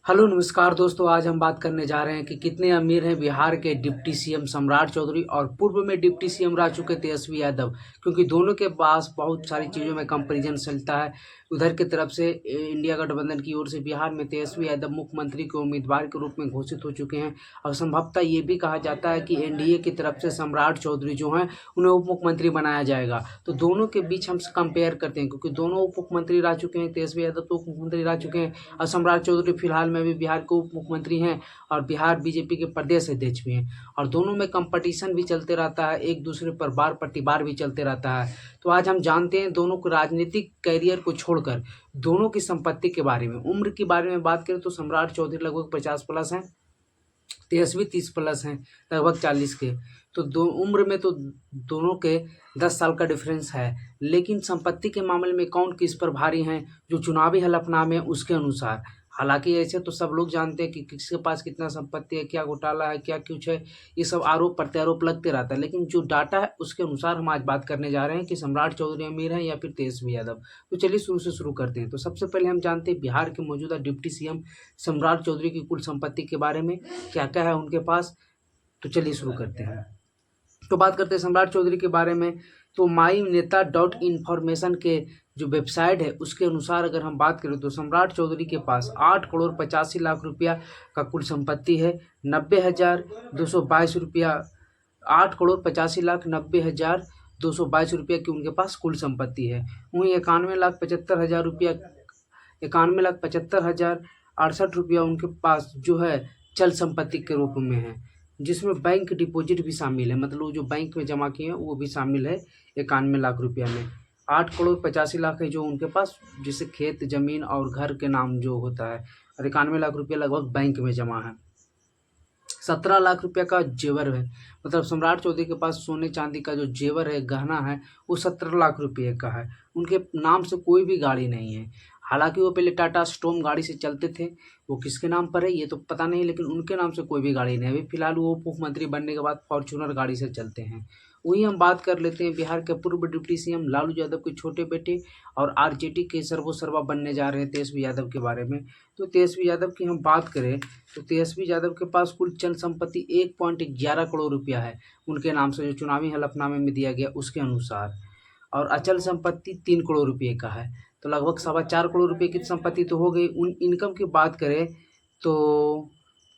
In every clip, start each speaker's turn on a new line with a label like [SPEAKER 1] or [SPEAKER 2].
[SPEAKER 1] Hello नमस्कार दोस्तों, आज हम बात करने जा रहे हैं कि कितने अमीर हैं बिहार के डिप्टी सीएम सम्राट चौधरी और पूर्व में डिप्टी सीएम रह चुके तेजस्वी यादव। क्योंकि दोनों के पास बहुत सारी चीज़ों में कंपैरिजन चलता है। उधर की तरफ से इंडिया गठबंधन की ओर से बिहार में तेजस्वी यादव मुख्यमंत्री के उम्मीदवार के रूप में घोषित हो चुके हैं और संभवतः ये भी कहा जाता है कि एनडीए की तरफ से सम्राट चौधरी जो हैं उन्हें उप मुख्यमंत्री बनाया जाएगा। तो दोनों के बीच हम कंपेयर करते हैं, क्योंकि दोनों उप मुख्यमंत्री रह चुके हैं। तेजस्वी यादव तो उप मुख्यमंत्री रह चुके हैं और सम्राट चौधरी फिलहाल में भी बिहार के उप मुख्यमंत्री हैं और बिहार बीजेपी के प्रदेश अध्यक्ष भी हैं। और दोनों में कंपटीशन भी चलते रहता है, एक दूसरे पर बार प्रतिबार भी चलते रहता है। तो आज हम जानते हैं दोनों को राजनीतिक करियर को छोड़कर दोनों की संपत्ति के बारे में। उम्र के बारे में बात करें तो सम्राट चौधरी लगभग 50+ हैं, तेजस्वी 30+ हैं, लगभग 40 के। तो दो उम्र में तो दोनों के 10 साल का डिफरेंस है, लेकिन संपत्ति के मामले में कौन किस पर भारी हैं जो चुनावी हलफनामे हैं उसके अनुसार। हालांकि ऐसे तो सब लोग जानते हैं कि किसके पास कितना संपत्ति है, क्या घोटाला है, क्या कुछ है, ये सब आरोप प्रत्यारोप लगते रहता है। लेकिन जो डाटा है उसके अनुसार हम आज बात करने जा रहे हैं कि सम्राट चौधरी अमीर हैं या फिर तेजस्वी यादव। तो चलिए शुरू से शुरू करते हैं। तो सबसे पहले हम जानते हैं बिहार के मौजूदा डिप्टी सीएम सम्राट चौधरी की कुल संपत्ति के बारे में, क्या क्या है उनके पास। तो चलिए शुरू करते हैं। तो बात करते हैं सम्राट चौधरी के बारे में। तो माई नेता डॉट इन्फॉर्मेशन के जो वेबसाइट है उसके अनुसार अगर हम बात करें तो सम्राट चौधरी के पास 8,85,00,000 रुपया का कुल संपत्ति है। 90,222 रुपया, 8,85,90,222 रुपया की उनके पास कुल संपत्ति है। वहीं 91,75,000 रुपया, 91,75,068 रुपया उनके पास जो है चल संपत्ति के रूप में है, जिसमें बैंक डिपॉजिट भी शामिल है, मतलब जो बैंक में जमा किए हैं वो भी शामिल है 91 लाख रुपया में। 8,85,00,000 है जो उनके पास, जिसे खेत जमीन और घर के नाम जो होता है, और 91 लाख रुपया लगभग बैंक में जमा है। 17 लाख रुपया का जेवर है, मतलब सम्राट चौधरी के पास सोने चांदी का जो जेवर है, गहना है, वो 17 लाख रुपये का है। उनके नाम से कोई भी गाड़ी नहीं है। हालांकि वो पहले टाटा स्टॉर्म गाड़ी से चलते थे, वो किसके नाम पर है ये तो पता नहीं, लेकिन उनके नाम से कोई भी गाड़ी नहीं है। अभी फिलहाल वो उप मुख्यमंत्री बनने के बाद फॉर्चूनर गाड़ी से चलते हैं। वहीं हम बात कर लेते हैं बिहार के पूर्व डिप्टी सीएम लालू यादव के छोटे बेटे और आरजेडी के सर्वोसर्वा बनने जा रहे हैं तेजस्वी यादव के बारे में। तो तेजस्वी यादव की हम बात करें तो तेजस्वी यादव के पास कुल चल संपत्ति 1.11 करोड़ रुपया है उनके नाम से, जो चुनावी हलफनामे में दिया गया उसके अनुसार। और अचल संपत्ति 3 करोड़ रुपये का है। तो लगभग 4.25 करोड़ रुपये की संपत्ति तो हो गई। उन इनकम की बात करें तो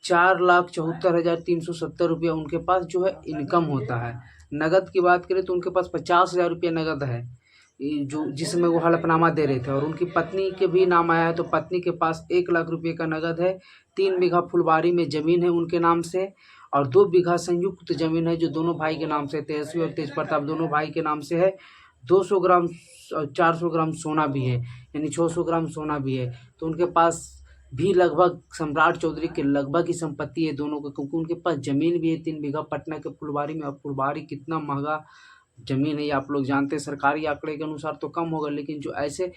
[SPEAKER 1] 4,74,370 रुपया उनके पास जो है इनकम होता है। नगद की बात करें तो उनके पास 50,000 रुपया नगद है, जो जिसमें वो हलफनामा दे रहे थे। और उनकी पत्नी के भी नाम आया है, तो पत्नी के पास 1 लाख रुपये का नगद है। 3 बीघा फुलबारी में ज़मीन है उनके नाम से, और 2 बीघा संयुक्त ज़मीन है जो दोनों भाई के नाम से, तेजस्वी और तेज प्रताप दोनों भाई के नाम से है। 200 ग्राम 400 ग्राम सोना भी है, यानी 600 ग्राम सोना भी है। तो उनके पास भी लगभग सम्राट चौधरी के लगभग ही संपत्ति है दोनों को, क्योंकि उनके पास ज़मीन भी है 3 बीघा पटना के फुलबारी में। और फुलबारी कितना महंगा ज़मीन है ये आप लोग जानते हैं। सरकारी आंकड़े के अनुसार तो कम होगा, लेकिन जो ऐसे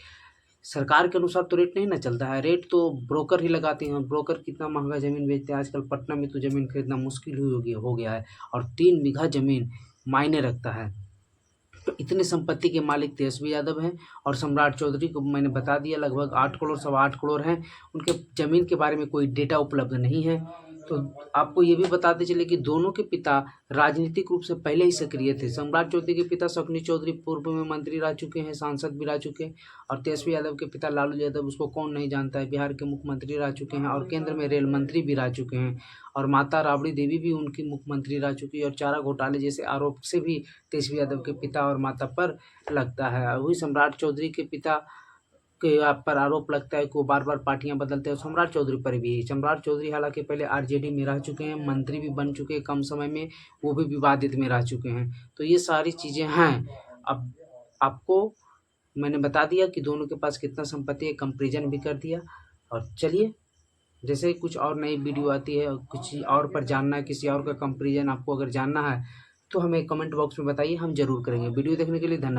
[SPEAKER 1] सरकार के अनुसार तो रेट नहीं ना चलता है, रेट तो ब्रोकर ही लगाते हैं। ब्रोकर कितना महंगा ज़मीन बेचते हैं आजकल। पटना में तो ज़मीन खरीदना मुश्किल ही हो गया है, और 3 बीघा ज़मीन मायने रखता है। तो इतने संपत्ति के मालिक तेजस्वी यादव हैं। और सम्राट चौधरी को मैंने बता दिया लगभग 8 करोड़ 8.25 करोड़ हैं। उनके ज़मीन के बारे में कोई डेटा उपलब्ध नहीं है। तो आपको ये भी बताते चले कि दोनों के पिता राजनीतिक रूप से पहले ही सक्रिय थे। सम्राट चौधरी के पिता शकुनी चौधरी पूर्व में मंत्री रह चुके हैं, सांसद भी रह चुके हैं। और तेजस्वी यादव के पिता लालू यादव, उसको कौन नहीं जानता है, बिहार के मुख्यमंत्री रह चुके हैं और केंद्र में रेल मंत्री भी रह चुके हैं। और माता राबड़ी देवी भी उनकी मुख्यमंत्री रह चुकी है, और चारा घोटाले जैसे आरोप से भी तेजस्वी यादव के पिता और माता पर लगता है। वही सम्राट चौधरी के पिता के आप पर आरोप लगता है कि वो बार-बार पार्टियां बदलते हैं। सम्राट चौधरी पर भी। सम्राट चौधरी हालांकि पहले आरजेडी में रह चुके हैं, मंत्री भी बन चुके हैं कम समय में, वो भी विवादित में रह चुके हैं। तो ये सारी चीज़ें हैं। अब आपको मैंने बता दिया कि दोनों के पास कितना संपत्ति है, कंपेरिजन भी कर दिया। और चलिए, जैसे ही कुछ और नई वीडियो आती है और किसी और पर जानना है, किसी और का कंपेरिजन आपको अगर जानना है, तो हमें कमेंट बॉक्स में बताइए, हम ज़रूर करेंगे। वीडियो देखने के लिए धन्यवाद।